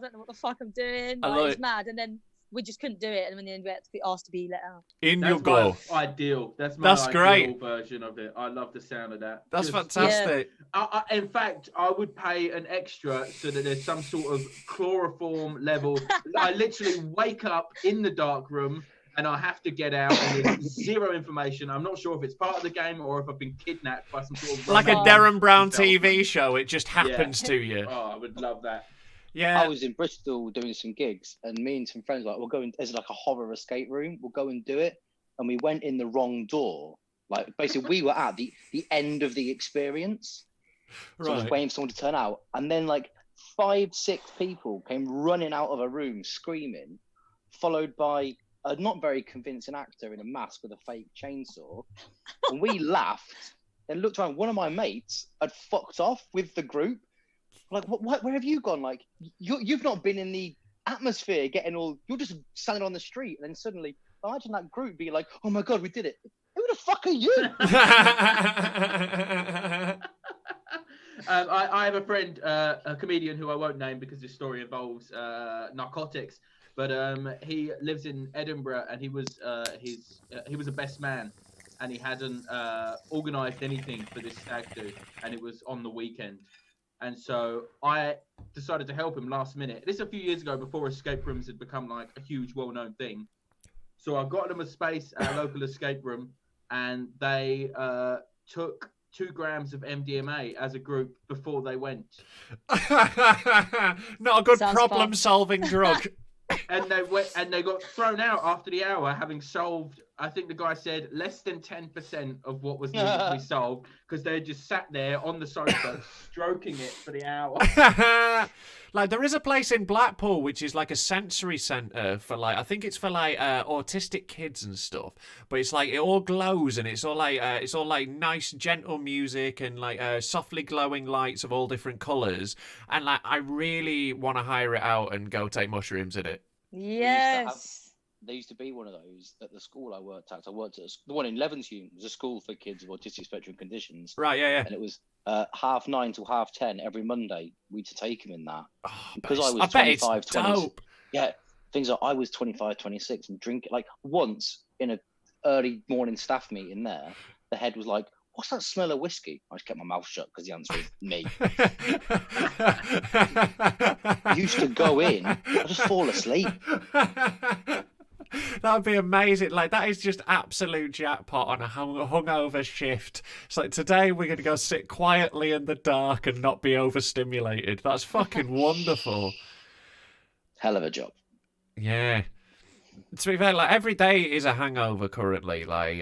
don't know what the fuck I'm doing. Like, it was mad. And then we just couldn't do it, and in the end, we had to be asked to be let out. You go. Ideal. That's my ideal version of it. I love the sound of that. That's fantastic. Yeah. In fact, I would pay an extra so that there's some sort of chloroform level. I literally wake up in the dark room and I have to get out, and there's zero information. I'm not sure if it's part of the game or if I've been kidnapped by some sort of like a Darren Brown TV show. It just happens to you. Oh, I would love that. Yeah, I was in Bristol doing some gigs, and me and some friends were like, we'll go in. There's like a horror escape room. We'll go and do it. And we went in the wrong door. Like basically, we were at the end of the experience. So I was waiting for someone to turn out, and then like 5-6 people came running out of a room screaming, followed by a not very convincing actor in a mask with a fake chainsaw. And we laughed and looked around. One of my mates had fucked off with the group. Like, where have you gone? Like, you've not been in the atmosphere getting all... You're just standing on the street, and then suddenly, imagine that group being like, oh my God, we did it. Who the fuck are you? I have a friend, a comedian who I won't name because his story involves narcotics, but he lives in Edinburgh, and he was a best man, and he hadn't organised anything for this stag do, and it was on the weekend. And so I decided to help him last minute. This is a few years ago, before escape rooms had become like a huge, well-known thing. So I got them a space at a local escape room, and they took 2 grams of MDMA as a group before they went. Not a good Sounds problem-solving drug. And they got thrown out after the hour, having solved, I think the guy said, less than 10% of what was needed to be solved, because they just sat there on the sofa stroking it for the hour. Like, there is a place in Blackpool which is like a sensory centre for like, I think it's for like autistic kids and stuff. But it's like, it all glows, and it's all like nice, gentle music and like softly glowing lights of all different colours. And like, I really want to hire it out and go take mushrooms in it. Yes. There used to be one of those at the school I worked at. I worked at the one in Levenshulme. It was a school for kids with autistic spectrum conditions. Right, yeah. And it was 9:30 till 10:30 every Monday. We had to take him in that. Oh, Because I was I bet 25, it's 20. dope. Yeah, things like I was 25, 26 and drinking. Like once in a early morning staff meeting there, the head was like, "What's that smell of whiskey?" I just kept my mouth shut because the answer is me. I used to go in, I just fall asleep. That would be amazing. Like, that is just absolute jackpot on a hungover shift. It's like, today we're going to go sit quietly in the dark and not be overstimulated. That's fucking wonderful. Hell of a job. Yeah. To be fair, like, every day is a hangover currently. Like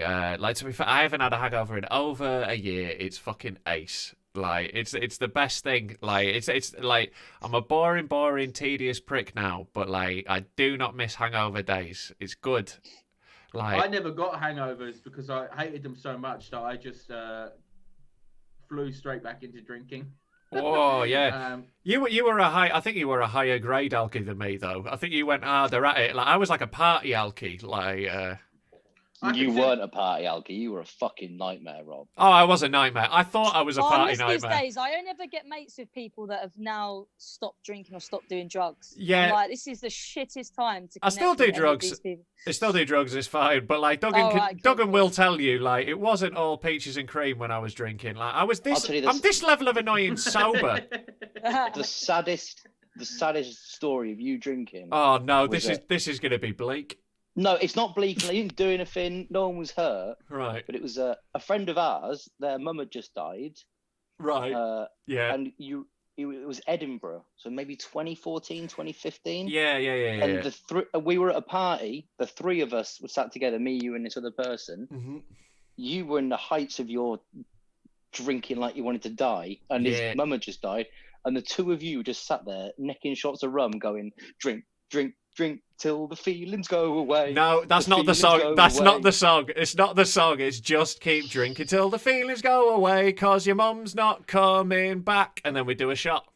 to be fair, I haven't had a hangover in over a year. It's fucking ace. Like, it's the best thing. Like, it's like, I'm a boring, tedious prick now, but like, I do not miss hangover days. It's good. Like, I never got hangovers because I hated them so much that I just flew straight back into drinking. oh yeah, you were a high. I think you were a higher grade alky than me, though. I think you went harder at it. Like, I was like a party alky. Like, You weren't a party alky. You were a fucking nightmare, Rob. oh, I was a nightmare. I thought I was a I party miss nightmare. these days. I only ever get mates with people that have now stopped drinking or stopped doing drugs. Yeah. I'm like, this is the shittest time to. I still connect do with any of drugs. these people. I still do drugs, it's fine. But like, Duggan, Oh, right, Duggan cool. will tell you, like, it wasn't all peaches and cream when I was drinking. Like, I was this. tell you this. I'm this level of annoying sober. The saddest story of you drinking. Oh no, Was this is going to be bleak. No, it's not bleak. They didn't do anything. No one was hurt. Right. But it was a friend of ours. Their mum had just died. Right. Yeah. And it was Edinburgh, so maybe 2014, 2015. Yeah. And we were at a party. The three of us were sat together, me, you, and this other person. Mm-hmm. You were in the heights of your drinking like you wanted to die, and his mum had just died. And the two of you just sat there, necking shots of rum, going, drink, drink, drink, till the feelings go away. No, that's not the song. That's not the song. It's not the song. It's just keep drinking till the feelings go away, 'cause your mum's not coming back. And then we do a shot.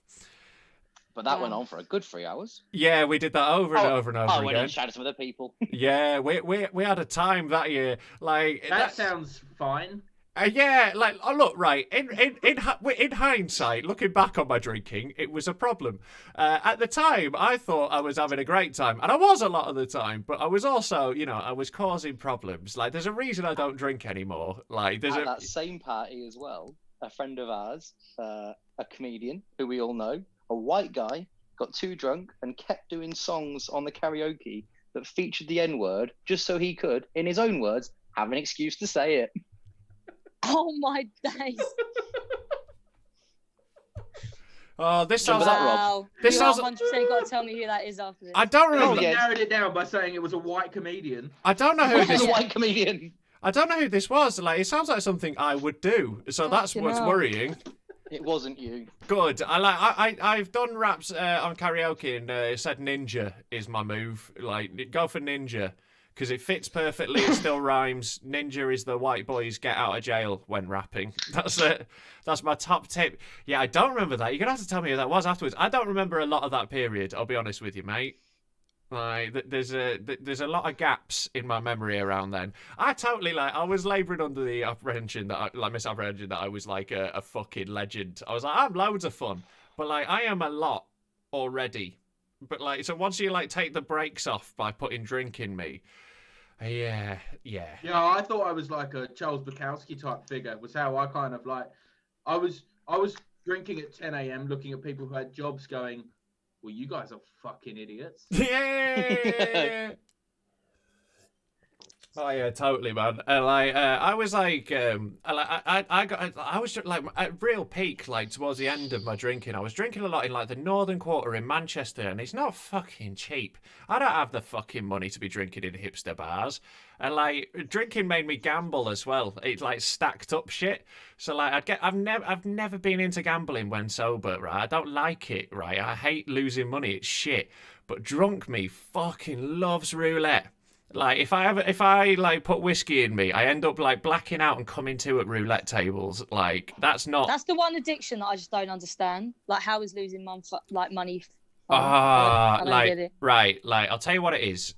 But that went on for a good 3 hours. Yeah, we did that over and over and over I again. went and shouted to some other people. Yeah, we had a time that year. Like, that sounds fine. Yeah, like, oh, look, right, in hindsight, looking back on my drinking, it was a problem. At the time, I thought I was having a great time, and I was a lot of the time, but I was also, I was causing problems. Like, there's a reason I don't drink anymore. Like, there's At that same party as well, a friend of ours, a comedian who we all know, a white guy, got too drunk and kept doing songs on the karaoke that featured the N-word just so he could, in his own words, have an excuse to say it. Oh my days! Oh, this sounds. Remember that, Rob? Wow. This You sounds- 100% got to tell me who that is after this. I don't remember. He yeah. narrowed it down by saying it was a white comedian. I don't know who He's this. a white comedian. I don't know who this was. Like, it sounds like something I would do. So that's Fucking what's hell. worrying. It wasn't you. Good. I've done raps on karaoke and said ninja is my move. Like, go for ninja because it fits perfectly. It still rhymes. Ninja is the white boys get out of jail when rapping. That's it. That's my top tip. Yeah, I don't remember that. You're gonna have to tell me who that was afterwards. I don't remember a lot of that period. I'll be honest with you, mate. Like, there's a lot of gaps in my memory around then. I totally, like, I was labouring under the misapprehension that I was like a fucking legend. I was like, I'm loads of fun, but like I am a lot already. But like, so once you like take the brakes off by putting drink in me, yeah. Yeah, I thought I was like a Charles Bukowski type figure. Was how I kind of like. I was drinking at 10 a.m., looking at people who had jobs, going, "Well, you guys are fucking idiots." Yeah. Oh yeah, totally, man. I was like, I was just, like at real peak, like towards the end of my drinking. I was drinking a lot in like the Northern Quarter in Manchester, and it's not fucking cheap. I don't have the fucking money to be drinking in hipster bars, and like drinking made me gamble as well. It like stacked up shit. So like I've never been into gambling when sober, right? I don't like it, right? I hate losing money. It's shit. But drunk me fucking loves roulette. Like if I like put whiskey in me, I end up like blacking out and coming to at roulette tables. Like that's the one addiction that I just don't understand. Like how is losing money? I don't get it. Right, like I'll tell you what it is.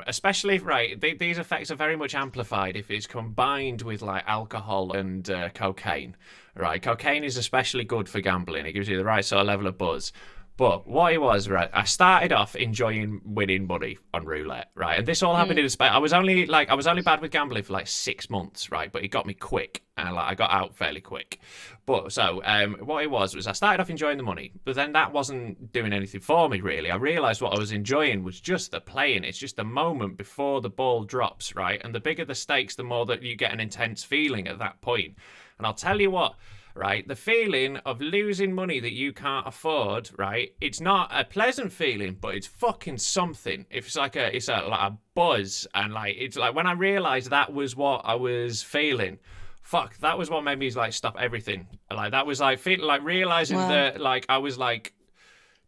Especially these effects are very much amplified if it's combined with like alcohol and cocaine. Right, cocaine is especially good for gambling. It gives you the right sort of level of buzz. But what it was, right, I started off enjoying winning money on roulette, right? And this all happened in a space. I was only bad with gambling for like 6 months, right? But it got me quick, and like I got out fairly quick. But so what it was I started off enjoying the money, but then that wasn't doing anything for me really. I realised what I was enjoying was just the playing. It's just the moment before the ball drops, right? And the bigger the stakes, the more that you get an intense feeling at that point. And I'll tell you what. Right, the feeling of losing money that you can't afford, right? It's not a pleasant feeling, but it's fucking something. It's like a buzz, and like it's like when I realised that was what I was feeling. Fuck, that was what made me like stop everything. Like that was like feeling like realising that like I was like.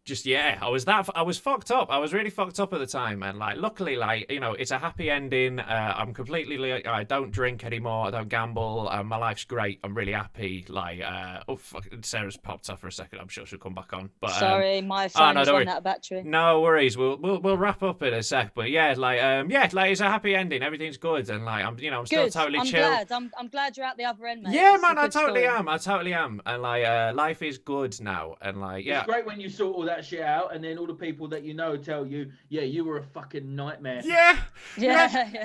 I was fucked up. I was really fucked up at the time, and like, luckily, like, you know, it's a happy ending. I'm completely, like, I don't drink anymore. I don't gamble. My life's great. I'm really happy. Like, fuck, Sarah's popped off for a second. I'm sure she'll come back on. But sorry, my phone has run out of battery. No worries. We'll wrap up in a sec. But yeah, like it's a happy ending. Everything's good, and like I'm still totally chill. I'm glad you're at the other end, mate. Yeah, man, I totally am, and like life is good now, and like yeah. It's great when you sort all that shit out, and then all the people that you know tell you, yeah, you were a fucking nightmare. Yeah.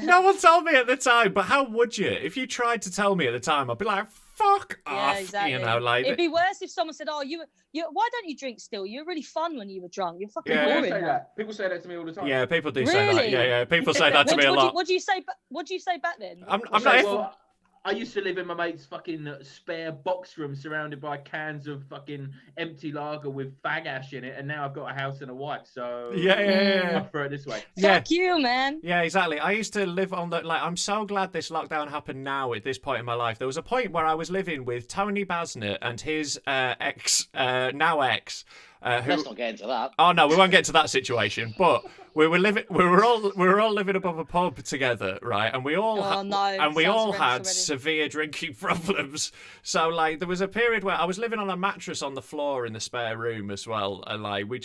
No one told me at the time, but how would you? If you tried to tell me at the time, I'd be like, fuck off. Exactly. You know, like it'd be worse if someone said, "Oh, you why don't you drink still? You're really fun when you were drunk. You're fucking boring." People say that to me all the time. Yeah, people do say that. Yeah. People say that to me a lot. What do you say? What do you say back then? I'm not. I used to live in my mate's fucking spare box room surrounded by cans of fucking empty lager with fag ash in it, and now I've got a house and a wife, so yeah. I'll throw it this way. Fuck you, man. Yeah, exactly. I used to live on the, like, I'm so glad this lockdown happened now at this point in my life. There was a point where I was living with Tony Basnett and his now ex. Let's not get into that. Oh no, we won't get to that situation. But we were all living above a pub together, right? And we all had severe drinking problems. So like there was a period where I was living on a mattress on the floor in the spare room as well, and like we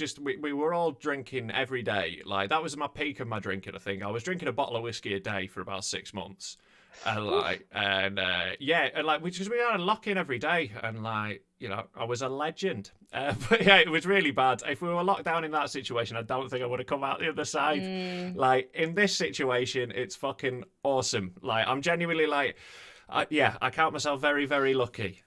were all drinking every day. Like that was my peak of my drinking. I think I was drinking a bottle of whiskey a day for about 6 months. And we had a lock-in every day, and like, you know, I was a legend. But yeah, it was really bad. If we were locked down in that situation, I don't think I would have come out the other side. Like in this situation, it's fucking awesome. Like I'm genuinely like, I count myself very, very lucky.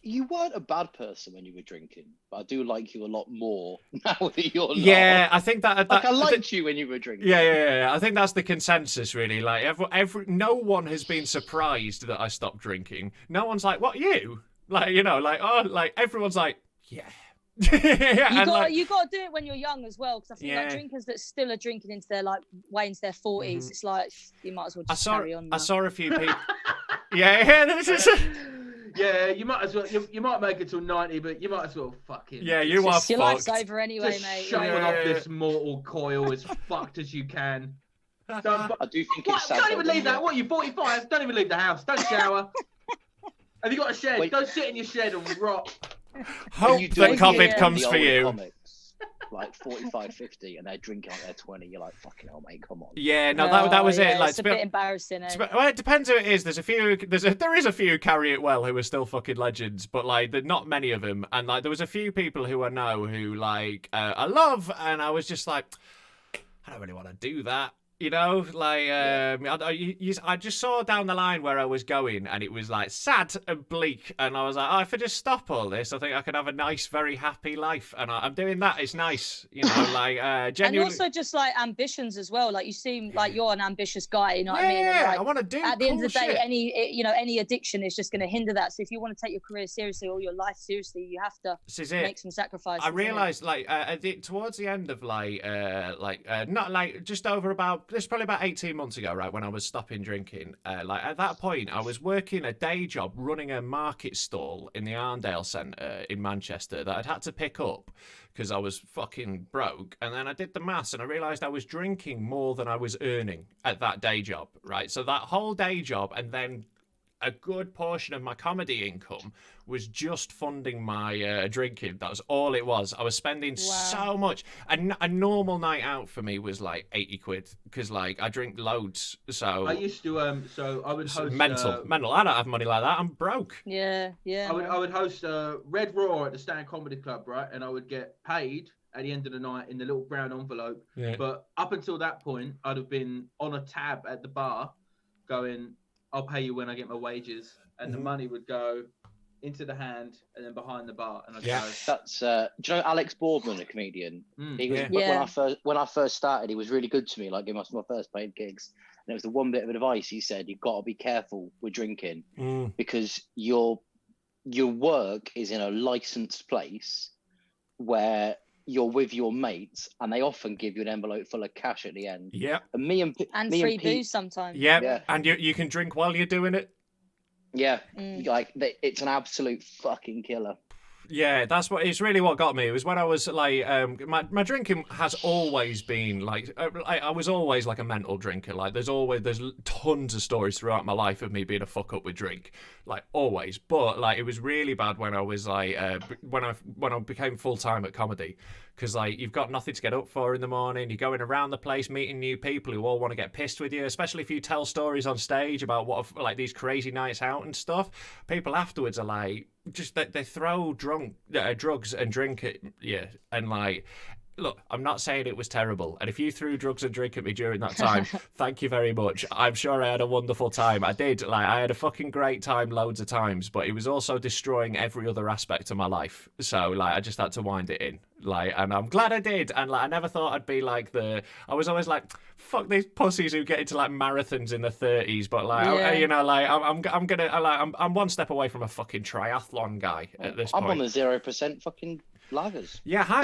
You weren't a bad person when you were drinking, but I do like you a lot more now that you're not. Yeah, I think that I liked you when you were drinking. Yeah. I think that's the consensus, really. Like, no one has been surprised that I stopped drinking. No one's like, "What, you?" Like, you know, like, oh, like everyone's like, "Yeah." You got to do it when you're young as well, because I think like drinkers that still are drinking into their way into their 40s, it's like you might as well just carry on. I saw a few people. This is. Yeah, you might as well. You might make it till 90, but you might as well fucking. Yeah, you are fucked. Your life's over anyway, mate. Shuffle off this mortal coil as fucked as you can. I do think it's sad. Don't even leave that. What, you 45? Don't even leave the house. Don't shower. Have you got a shed? Wait. Don't sit in your shed and rot. Hope that COVID comes for you. Comics, like 45, 50, and they're drinking like they're 20. You're like, fucking hell, mate, come on. Yeah, no, that was it. Like, it's a bit embarrassing. Well, it depends who it is. There is a few who carry it well who are still fucking legends, but like, not many of them. And like, there was a few people who I know who like I love, and I was just like, I don't really want to do that. You know, like I just saw down the line where I was going, and it was like sad and bleak, and I was like, oh, if I just stop all this, I think I could have a nice, very happy life, and I'm doing that. It's nice, you know, like genuinely. And also just like ambitions as well. Like you seem like you're an ambitious guy. You know what I mean? And, Yeah, like, I want to do. At the end of the day, shit. any addiction is just going to hinder that. So if you want to take your career seriously or your life seriously, you have to make some sacrifices. I realised, like, towards the end of not like just over about. This is probably about 18 months ago, right, when I was stopping drinking. Like at that point, I was working a day job running a market stall in the Arndale Centre in Manchester that I'd had to pick up because I was fucking broke. And then I did the maths and I realised I was drinking more than I was earning at that day job, right? So that whole day job and then a good portion of my comedy income was just funding my drinking. That was all it was. I was spending so much. A normal night out for me was like 80 quid because like I drink loads. So I used to so I would host mental. I don't have money like that. I'm broke. Yeah. I would host Red Raw at the Stand Comedy Club, right? And I would get paid at the end of the night in the little brown envelope. Yeah. But up until that point, I'd have been on a tab at the bar going, I'll pay you when I get my wages, and the money would go into the hand and then behind the bar. And I'd go. That's do you know Alex Boardman, a comedian? He was when I first started, he was really good to me, like giving us my first paid gigs. And it was the one bit of advice he said: you've got to be careful with drinking because your work is in a licensed place where you're with your mates, and they often give you an envelope full of cash at the end. Yeah. And free booze sometimes. Yeah. And you can drink while you're doing it. Yeah. Like it's an absolute fucking killer. Yeah, it's really what got me. It was when I was like, my drinking has always been like, I was always like a mental drinker. Like there's tons of stories throughout my life of me being a fuck up with drink, like always. But like it was really bad when I was like, when I became full time at comedy, because like you've got nothing to get up for in the morning. You're going around the place meeting new people who all want to get pissed with you, especially if you tell stories on stage about like these crazy nights out and stuff. People afterwards are like, just they throw drugs and drink at you, and like, look, I'm not saying it was terrible, and if you threw drugs and drink at me during that time, thank you very much. I'm sure I had a wonderful time. I did. Like I had a fucking great time loads of times, but it was also destroying every other aspect of my life. So like I just had to wind it in. Like, and I'm glad I did. And like I never thought I'd be like I was always like, fuck these pussies who get into like marathons in the 30s, but like you know, like I'm one step away from a fucking triathlon guy at this point. I'm on the 0% fucking lagers. Yeah, I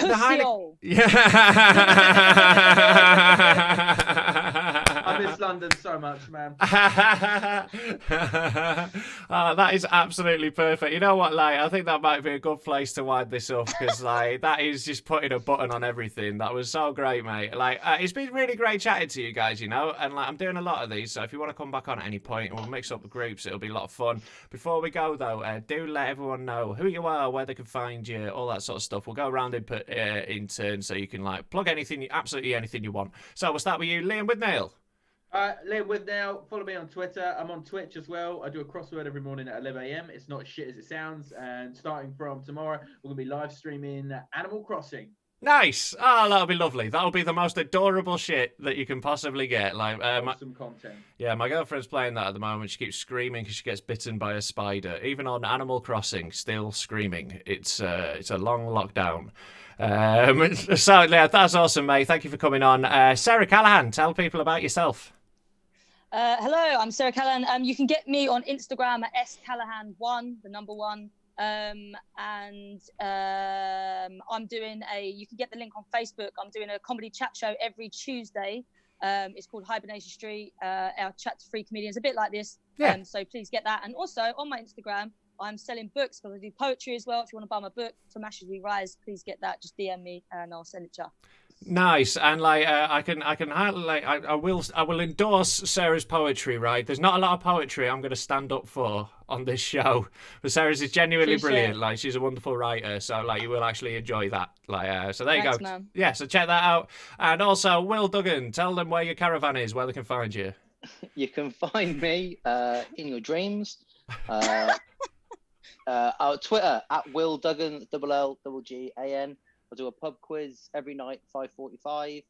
miss London so much, man. That is absolutely perfect. You know what, like, I think that might be a good place to wind this up, because like that is just putting a button on everything. That was so great, mate. Like it's been really great chatting to you guys, you know, and like I'm doing a lot of these, so if you want to come back on at any point and we'll mix up the groups, it'll be a lot of fun. Before we go though, do let everyone know who you are, where they can find you, all that sort of stuff. We'll go around in turn, so you can like plug absolutely anything you want. So we'll start with you, Liam Withnail. Liam Withnail, follow me on Twitter. I'm on Twitch as well. I do a crossword every morning at 11 a.m. It's not as shit as it sounds. And starting from tomorrow, we're going to be live streaming Animal Crossing. Nice. Oh, that'll be lovely. That'll be the most adorable shit that you can possibly get. Like awesome content. Yeah, my girlfriend's playing that at the moment. She keeps screaming because she gets bitten by a spider. Even on Animal Crossing, still screaming. It's a long lockdown. So yeah, that's awesome, mate. Thank you for coming on. Sarah Callaghan, tell people about yourself. Hello, I'm Sarah Callaghan. You can get me on Instagram at scallahan1, the number 1. I'm doing you can get the link on Facebook. I'm doing a comedy chat show every Tuesday. It's called Hibernation Street. Our chat to free comedians, a bit like this. Yeah. So please get that. And also on my Instagram, I'm selling books because I do poetry as well. If you want to buy my book, From Ashes We Rise, please get that. Just DM me and I'll send it to you. Nice. And like I will endorse Sarah's poetry, right? There's not a lot of poetry I'm going to stand up for on this show, but Sarah's is genuinely brilliant. Like she's a wonderful writer, so like you will actually enjoy that. Like so there you go. Man. Yeah, so check that out. And also Will Duggan, tell them where your caravan is, where they can find you. You can find me in your dreams. Our Twitter at Will Duggan, LLGGAN. I do a pub quiz every night, 5:45.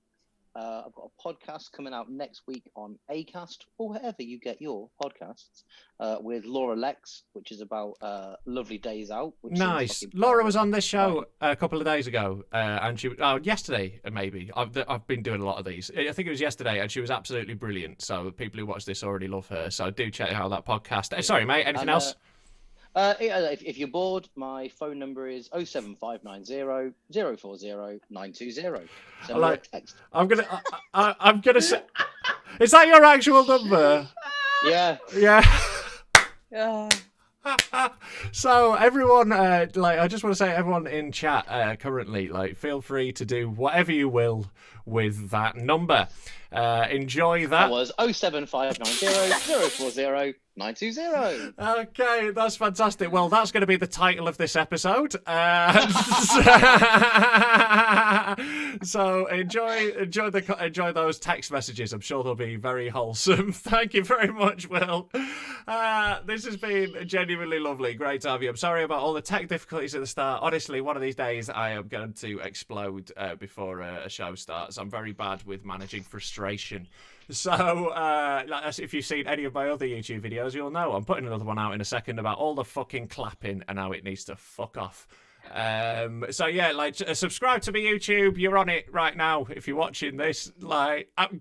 I've got a podcast coming out next week on Acast or wherever you get your podcasts with Laura Lexx, which is about Lovely Days Out. Which Nice. Laura was on this show a couple of days ago, and she yesterday maybe. I've been doing a lot of these. I think it was yesterday, and she was absolutely brilliant. So people who watch this already love her. So do check out that podcast. Sorry, mate. Anything else? If you're bored, my phone number is 07590 040 920. Send me a text. I'm gonna say, is that your actual number? Yeah. Yeah. So everyone, I just want to say, everyone in chat currently, feel free to do whatever you will with that number. Enjoy that. That was 07590 040 920. Okay, that's fantastic. Well, that's going to be the title of this episode. So enjoy those text messages. I'm sure they'll be very wholesome. Thank you very much, Will. This has been genuinely lovely. Great to have you. I'm sorry about all the tech difficulties at the start. Honestly, one of these days I am going to explode before a show starts. I'm very bad with managing frustration. So, if you've seen any of my other YouTube videos, you'll know I'm putting another one out in a second about all the fucking clapping and how it needs to fuck off. Subscribe to my YouTube. You're on it right now. If you're watching this,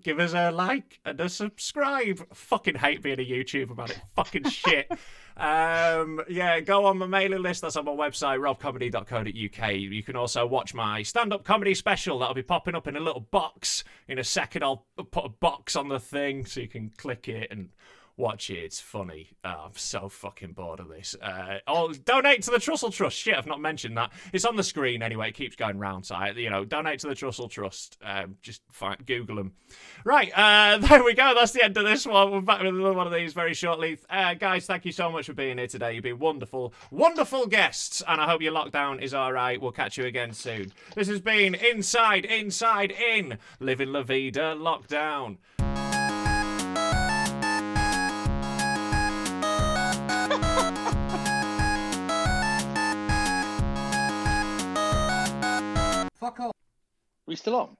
give us a like and a subscribe. I fucking hate being a YouTuber, man. It's fucking shit. Go on my mailing list. That's on my website, robcomedy.co.uk. You can also watch my stand-up comedy special. That'll be popping up in a little box in a second. I'll put a box on the thing so you can click it and watch it. It's funny. I'm so fucking bored of this. Donate to the Trussell Trust. Shit, I've not mentioned that. It's on the screen anyway. It keeps going round. So, donate to the Trussell Trust. Just Google them. Right, there we go. That's the end of this one. We're back with another one of these very shortly. Guys, thank you so much for being here today. You've been wonderful, wonderful guests. And I hope your lockdown is all right. We'll catch you again soon. This has been Inside In, Livin La Vida Lockdown. Fuck off. Are we still on?